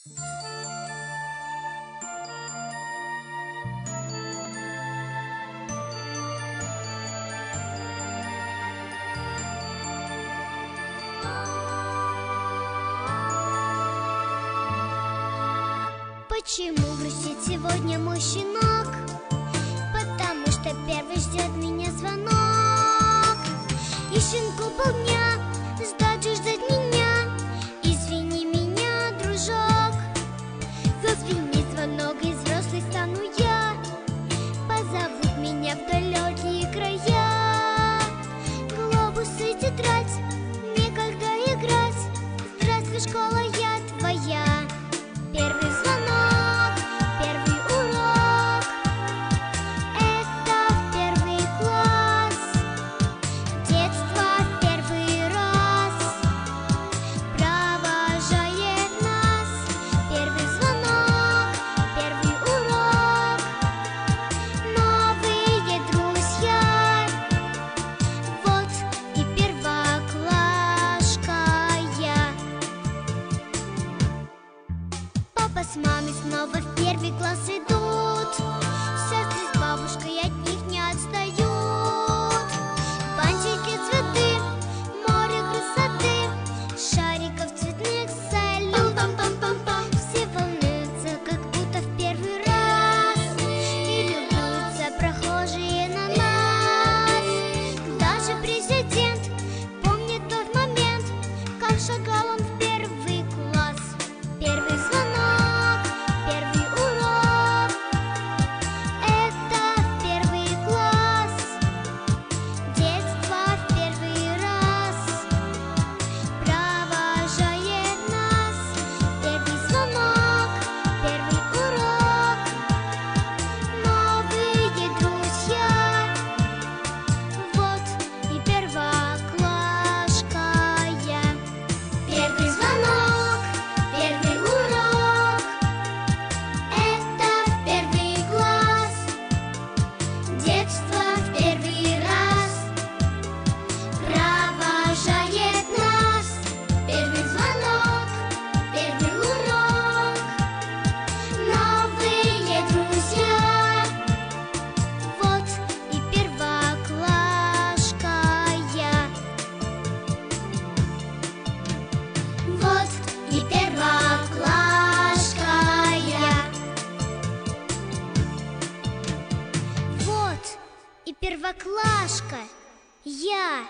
Почему грустит сегодня мой щенок? Потому что первый ждет меня звонок. И щенку полдня ждать меня. Извини меня, дружок. Зазвенит звонок, и взрослый стану я. Позовут меня в далекие края. Глобусы, тетрадь, некогда играть. Здравствуй, школа, я твоя. Первый звонок, первый урок. Это первый класс. Детство в первый раз провожает нас. Первый звонок, первый урок. Новые друзья. Вот и первоклашка я. Папа с мамой снова в первый класс идут. Сестры с бабушкой от них не отстают. Бантики, цветы, море красоты, шариков цветных салют. Все волнуются, как будто в первый раз, и любуются прохожие на нас. Даже президент помнит тот момент, как шагал он в первый класс. Первый звонок, первый урок. Это первый класс. Детство в первый раз провожает нас. Первый звонок, первый урок. Новые друзья. Вот и первоклашка я. Первый звонок, первый урок. Это первый класс. Детство в первый раз провожает нас. Первый звонок, первый урок. Новые друзья. Вот и первоклашка я. Вот и первоклашка я. Вот и первоклашка я.